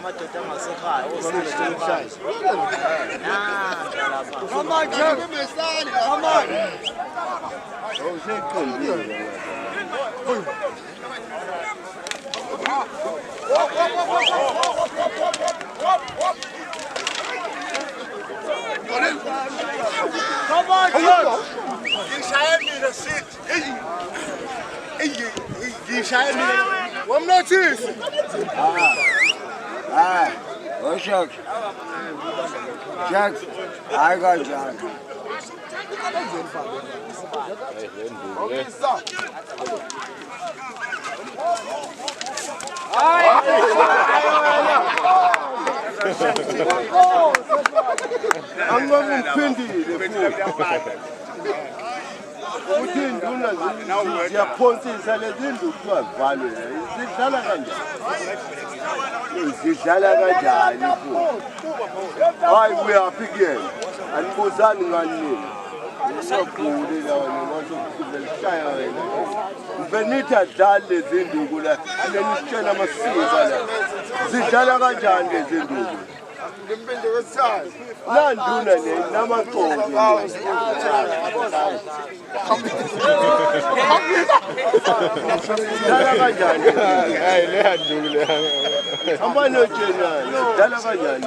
amadoda angasekhaya osishaya. Come on, Jack. Come on. Come on, Jack. Ngishaya mina sithi. Ngishaya mina. Wamnothisi. Oh shucks. Shucks. I got John. Uthi induna ziyaphonsisa lezi ndlu kuthiwa zivalwe zidlala kanjani zidlala kanjani hayi uyaphi kuyena anibuzani ngani nini usakhule lawa ngizokushaya wena uvenithi adlali lezi nduku la anenisitshela amasiko la zidlala kanjani lezi nduku nanduna namaqobo dala kanjani hayi leya nduku leya hamba notshena dala kanjani